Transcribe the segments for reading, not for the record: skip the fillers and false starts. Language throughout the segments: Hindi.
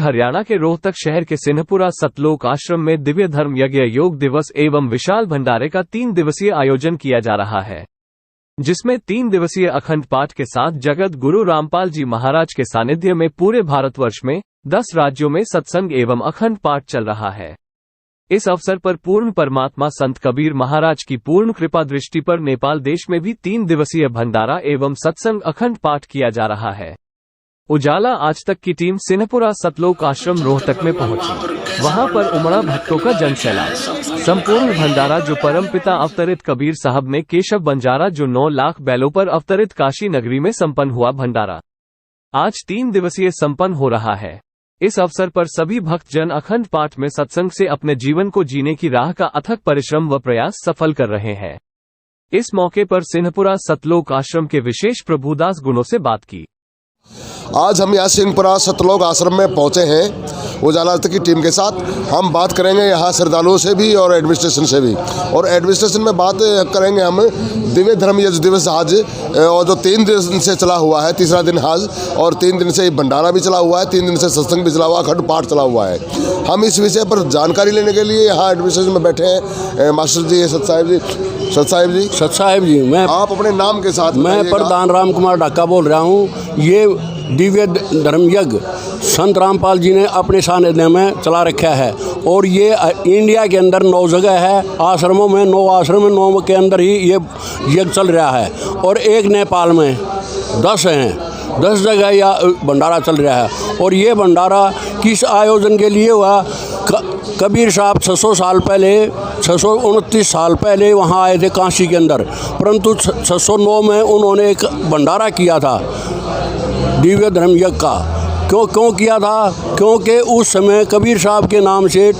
हरियाणा के रोहतक शहर के सिन्हपुरा सतलोक आश्रम में दिव्य धर्म यज्ञ योग दिवस एवं विशाल भंडारे का 3 दिवसीय आयोजन किया जा रहा है, जिसमें 3 दिवसीय अखंड पाठ के साथ जगत गुरु रामपाल जी महाराज के सानिध्य में पूरे भारतवर्ष में 10 राज्यों में सत्संग एवं अखंड पाठ चल रहा है। इस अवसर पर पूर्ण परमात्मा संत कबीर महाराज की पूर्ण कृपा दृष्टि पर नेपाल देश में भी 3 दिवसीय भंडारा एवं सत्संग अखंड पाठ किया जा रहा है। उजाला आज तक की टीम सिन्हपुरा सतलोक आश्रम रोहतक में पहुंची। वहां पर उमड़ा भक्तों का जनसैलाब। संपूर्ण भंडारा जो परमपिता अवतरित कबीर साहब ने केशव बंजारा जो 9 लाख बैलों पर अवतरित काशी नगरी में संपन्न हुआ भंडारा आज 3 दिवसीय संपन्न हो रहा है। इस अवसर पर सभी भक्त जन अखंड पाठ में सत्संग से अपने जीवन को जीने की राह का अथक परिश्रम व प्रयास सफल कर रहे हैं। इस मौके पर सिन्हपुरा सतलोक आश्रम के विशेष प्रभुदास गुणों से बात की। आज हम यहाँ सिन्हपुरा सतलोक आश्रम में पहुँचे हैं उजाला की टीम के साथ। हम बात करेंगे यहाँ श्रद्धालुओं से भी और एडमिनिस्ट्रेशन से भी, और एडमिनिस्ट्रेशन में बात करेंगे हम दिव्य धर्म यज्ञ दिवस आज, और जो 3 दिन से चला हुआ है, तीसरा दिन आज, और 3 दिन से भंडारा भी चला हुआ है, 3 दिन से सत्संग भी चला हुआ है, अखंड पाठ चला हुआ है। हम इस विषय पर जानकारी लेने के लिए यहाँ एडमिनिस्ट्रेशन में बैठे हैं। मास्टर जी, सत साहिब जी, मैं आप अपने नाम के साथ। मैं प्रधान राम कुमार ढाका बोल रहा हूँ। ये दिव्य धर्म यज्ञ संत रामपाल जी ने अपने सानिध्य में चला रखा है, और ये इंडिया के अंदर 9 जगह है आश्रमों में, 9 आश्रम में, 9 के अंदर ही ये यज्ञ चल रहा है, और एक नेपाल में 10 हैं, 10 जगह यह भंडारा चल रहा है। और ये भंडारा किस आयोजन के लिए हुआ? कबीर साहब 629 साल पहले वहाँ आए थे काशी के अंदर, परंतु 609 में उन्होंने एक भंडारा किया था दिव्य धर्म यज्ञ का। क्यों किया था? क्योंकि उस समय कबीर साहब के नाम से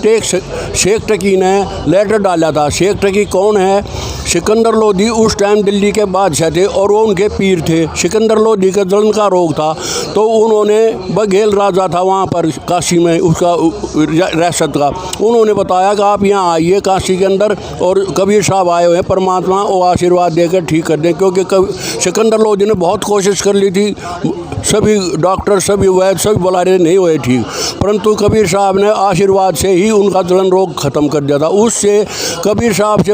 शेख टकी ने लेटर डाला था। शेख टकी कौन है? सिकंदर लोधी उस टाइम दिल्ली के बादशाह थे और वो उनके पीर थे। सिकंदर लोधी का जलन का रोग था, तो उन्होंने बघेल राजा था वहाँ पर काशी में, उसका रियासत का। उन्होंने बताया कि आप यहाँ आइए काशी के अंदर, और कबीर साहब आए हुए हैं, परमात्मा वो आशीर्वाद देकर ठीक कर दें। क्योंकि सिकंदर लोधी ने बहुत कोशिश कर ली थी, सभी डॉक्टर, सभी वैद्य, सभी बुला रहे, नहीं हुए ठीक, परंतु कबीर साहब ने आशीर्वाद से ही उनका जलन रोग खत्म कर दिया था। उससे कबीर साहब से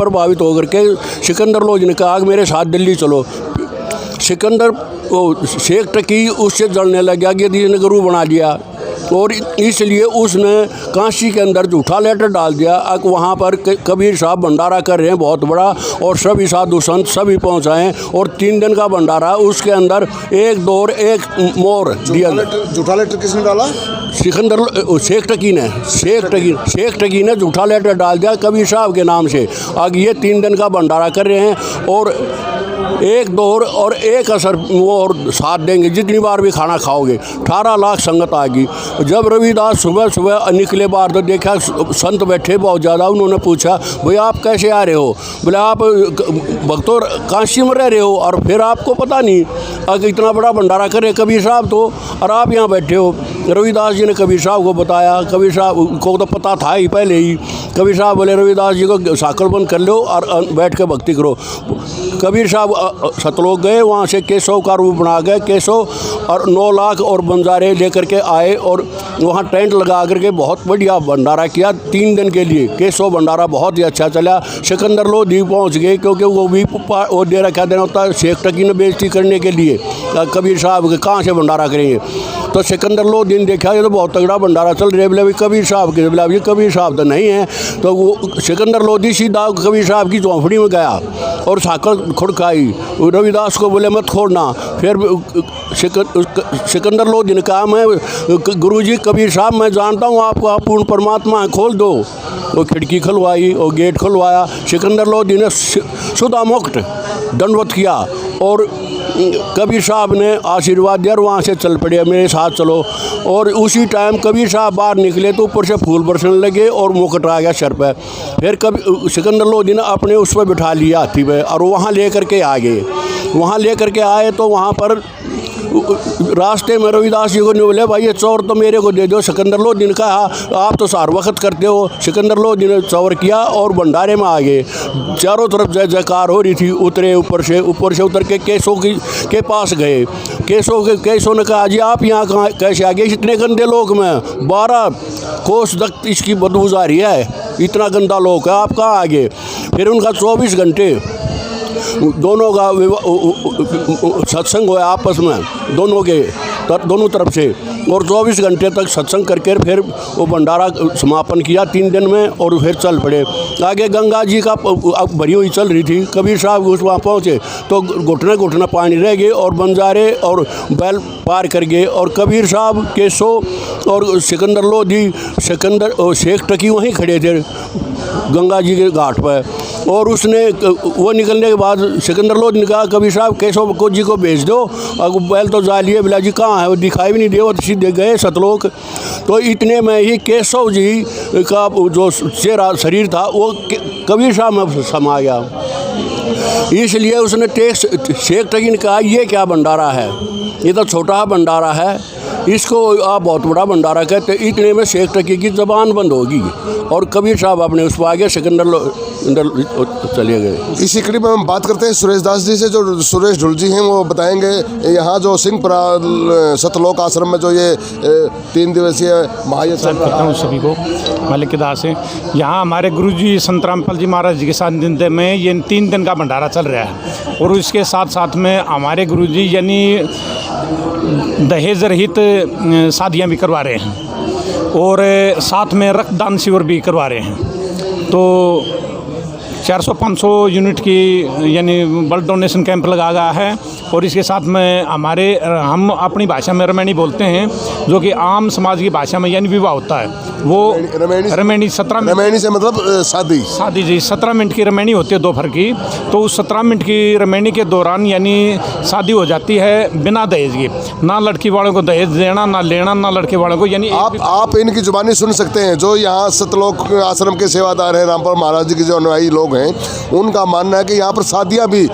प्रभावित होकर के सिकंदर लोधी ने कहा कि मेरे साथ दिल्ली चलो। शेख टकी उससे जलने लग गया कि यदि गुरु बना दिया, और इसलिए उसने काशी के अंदर झूठा लेटर डाल दिया। अब वहाँ पर कबीर साहब भंडारा कर रहे हैं बहुत बड़ा, और सभी साधु संत सभी पहुँचाएँ, और 3 दिन का भंडारा, उसके अंदर 1 दौर 1 मोर दिया। झूठा लेटर किसने डाला? शेख टकी ने झूठा लेटर डाल दिया कबीर साहब के नाम से। अब ये 3 दिन का भंडारा कर रहे हैं, और 1 दौर और 1 असर वो और साथ देंगे, जितनी बार भी खाना खाओगे। 18 लाख संगत आएगी। जब रविदास सुबह निकले बाहर, तो देखा संत बैठे बहुत ज़्यादा। उन्होंने पूछा, भाई आप कैसे आ रहे हो? बोले आप भक्तों काशी में रह रहे हो, और फिर आपको पता नहीं अगर इतना बड़ा भंडारा करे कबीर साहब तो, और आप यहाँ बैठे हो। रविदास जी ने कबीर साहब को बताया। कबीर साहब को तो पता था ही पहले ही। कबीर साहब बोले रविदास जी को साकल बंद कर लो और बैठ के भक्ति करो। कबीर साहब सतलोक गए, वहाँ से केशव का रूप बना गए। केशव और 9 लाख और बंजारे लेकर के आए, और वहाँ टेंट लगा करके बहुत बढ़िया भंडारा किया 3 दिन के लिए। केशव भंडारा बहुत ही अच्छा चला। सिकंदर लोधी पहुँच गए, क्योंकि वो भी वो दे रखा देना होता है शेख टकी ने बेइज्जती करने के लिए। कबीर साहब के कहाँ से भंडारा करेंगे? तो सिकंदर लोधी ने देखा ये तो बहुत तगड़ा भंडारा चल रहा है, बोले भाई कबीर साहब के, बोले ये कबीर साहब तो नहीं है। तो वो सिकंदर लोधी सीधा कबीर साहब की झोंपड़ी में गया और साकल खुड़काई। रविदास को बोले मत खोड़ना। फिर सिकंदर लोधी ने कहा, मैं गुरुजी कबीर साहब मैं जानता हूँ आपको, आप पूर्ण परमात्मा हैं, खोल दो। वो खिड़की खुलवाई और गेट खुलवाया। सिकंदर लोधी ने सुधा मुक्त दंडवत किया, और कबीर साहब ने आशीर्वाद दिया, और वहाँ से चल पड़े, मेरे साथ चलो। और उसी टाइम कबीर साहब बाहर निकले तो ऊपर से फूल बरसने लगे, और मुकुट आ गया सर पर। फिर सिकंदर लोधी ने अपने उस पर बिठा लिया हाथी पे, और वहाँ लेकर के आ गए। वहाँ लेकर के आए तो वहाँ पर रास्ते में रविदास जी को नहीं बोले, भाई ये चौर तो मेरे को दे दो। सिकंदर लोधी ने कहा, आप तो सार वक्त करते हो। सिकंदर लोधी ने चौर किया और भंडारे में आ गए। चारों तरफ जय जयकार हो रही थी। उतरे ऊपर से उतर के केशव के पास गए। केशव ने कहा जी आप यहाँ कहाँ कैसे आ गए, इतने गंदे लोग में 12 कोस तक इसकी बदबू आ रही है, इतना गंदा लोग है, आप कहाँ आ गए। फिर उनका 24 घंटे दोनों का सत्संग हुआ आपस में दोनों तरफ से, और 24 घंटे तक सत्संग करके फिर वो भंडारा समापन किया 3 दिन में, और फिर चल पड़े आगे। गंगा जी का भरी हुई चल रही थी, कबीर साहब उस वहाँ पहुँचे तो घुटने घुटने पानी रह गए और बंजारे और बैल पार कर गए, और कबीर साहब केशव और सिकंदर लोधी और शेख टकी वहीं खड़े थे गंगा जी के घाट पर। और उसने वो निकलने के बाद सिकंदर लोधी ने कहा कबीर साहब केशव को जी को भेज दो, और बैल तो जा लिए, बिला जी कहाँ है, वो दिखाई भी नहीं दे, और सीधे गए सतलोक। तो इतने में ही केशव जी का जो चेहरा शरीर था वो कबीर साहब में समा गया। इसलिए उसने शेख टकी ने कहा ये क्या भंडारा है, ये तो छोटा भंडारा है, इसको आप बहुत बड़ा भंडारा कहते। इतने में शेख टकी की ज़बान बंद होगी और कबीर साहब अपने उस पर आगे सिकंदर चले गए। इसी कड़ी में हम बात करते हैं सुरेश दास जी से, जो सुरेश ढुल जी हैं वो बताएंगे यहाँ जो सिंहपुरा सतलोक आश्रम में जो ये 3 दिवसीय महायज्ञ चल रहा है। सभी को मलिक दास है। यहाँ हमारे गुरुजी संत रामपाल जी महाराज जी के सानिध्य में ये 3 दिन का भंडारा चल रहा है, और इसके साथ साथ में हमारे गुरुजी यानी दहेज रहित शादियाँ भी करवा रहे हैं, और साथ में रक्तदान शिविर भी करवा रहे हैं। तो 400-500 यूनिट की यानी ब्लड डोनेशन कैंप लगा गया है, और इसके साथ में हम अपनी भाषा में रमैनी बोलते हैं, जो कि आम समाज की भाषा में यानी विवाह होता है, वो रमैनी 17 मिनट, रमैनी से मतलब शादी जी 17 मिनट की रमैनी होती है दोपहर की। तो उस 17 मिनट की रमैनी के दौरान यानी शादी हो जाती है बिना दहेज की, ना लड़की वालों को दहेज देना ना लेना, ना लड़के वालों को। यानी आप इनकी जुबानी सुन सकते हैं, जो यहाँ सतलोक आश्रम के सेवादार हैं, रामपाल महाराज जी के जो अनुयायी लोग हैं, उनका मानना है कि यहाँ पर शादियाँ भी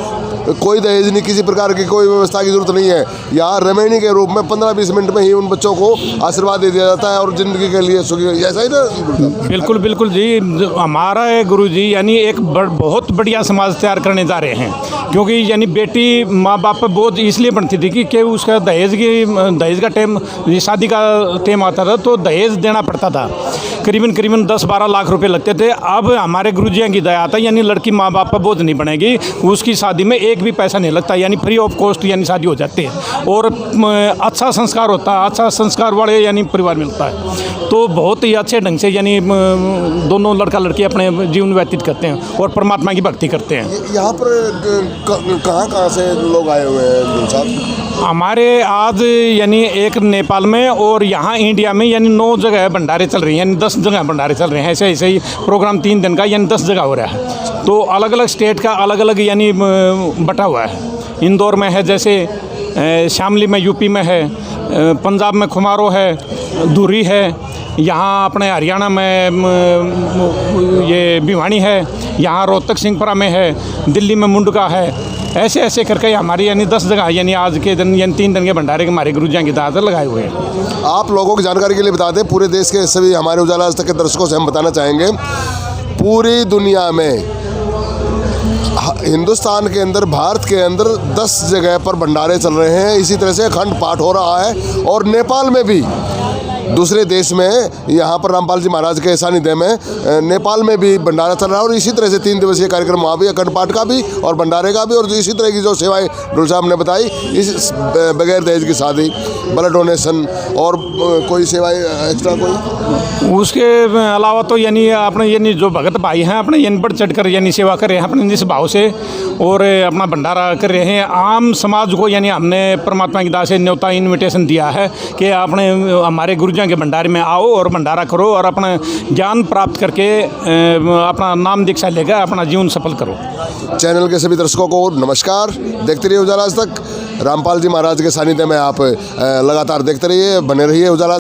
कोई दहेज नहीं, किसी प्रकार की कोई व्यवस्था की जरूरत नहीं है। यहाँ रमैनी के रूप में 15-20 मिनट में ही उन बच्चों को आशीर्वाद दे दिया जाता है और जिंदगी के लिए सुखी, ऐसा ही ना। बिल्कुल बिल्कुल जी, हमारा गुरु जी यानी एक बहुत बढ़िया समाज तैयार करने जा रहे हैं, क्योंकि यानी बेटी माँ बाप पर बोझ इसलिए बनती थी कि उसका दहेज का टाइम, शादी का टाइम आता था तो दहेज देना पड़ता था, करीबन 10-12 लाख रुपए लगते थे। अब हमारे गुरुजियों की दया आता है, यानी लड़की माँ बाप पर बोझ नहीं बनेगी, उसकी शादी में एक भी पैसा नहीं लगता, यानी फ्री ऑफ कॉस्ट यानी शादी हो जाती है, और अच्छा संस्कार होता है, अच्छा संस्कार वाले यानी परिवार मिलता है। तो बहुत ही अच्छे ढंग से यानी दोनों लड़का लड़की अपने जीवन व्यतीत करते हैं और परमात्मा की भक्ति करते हैं। यहाँ पर कहाँ से लोग आए हुए हैं साहब? हमारे आज यानी एक नेपाल में और यहाँ इंडिया में यानी 9 जगह भंडारे चल रही हैं, यानी 10 जगह भंडारे चल रहे हैं। ऐसे ही प्रोग्राम 3 दिन का यानी 10 जगह हो रहा है। तो अलग अलग स्टेट का अलग अलग यानी बटा हुआ है। इंदौर में है, जैसे शामली में यूपी में है, पंजाब में खुमारो है, धुरी है, यहाँ अपने हरियाणा में ये भिवानी है, यहाँ रोहतक सिंहपुरा में है, दिल्ली में मुंडका है। ऐसे ऐसे करके हमारी यानी 10 जगह यानी आज के दिन यानी 3 दिन के भंडारे के हमारे गुरुजियों की दाद लगाए हुए हैं। आप लोगों की जानकारी के लिए बता दें, पूरे देश के सभी हमारे उजाला आज तक के दर्शकों से हम बताना चाहेंगे, पूरी दुनिया में हिंदुस्तान के अंदर, भारत के अंदर 10 जगह पर भंडारे चल रहे हैं। इसी तरह से अखंड पाठ हो रहा है, और नेपाल में भी, दूसरे देश में, यहाँ पर रामपाल जी महाराज के सानिध्य में नेपाल में भी भंडारा चल रहा है। और इसी तरह से 3 दिवसीय कार्यक्रम वहाँ भी, अखंड पाठ का भी और भंडारे का भी, और इसी तरह की जो सेवाएं ढुल साहब ने बताई, इस बगैर दहेज की शादी, ब्लड डोनेशन और कोई सेवाएं एक्स्ट्रा कोई उसके अलावा तो यानी अपने यानी जो भगत भाई हैं अपने यानी बढ़ चढ़ कर यानी सेवा कर रहे हैं अपने निज भाव से, और अपना भंडारा कर रहे हैं। आम समाज को यानी हमने परमात्मा की दान से न्योता इन्विटेशन दिया है कि आपने हमारे गुरुजियों के भंडारे में आओ और भंडारा करो, और अपना ज्ञान प्राप्त करके अपना नाम दीक्षा लेकर अपना जीवन सफल करो। चैनल के सभी दर्शकों को नमस्कार। देखते रहिए उजाला आज तक। रामपाल जी महाराज के सानिध्य में आप लगातार देखते रहिए, बने रहिए उजाला।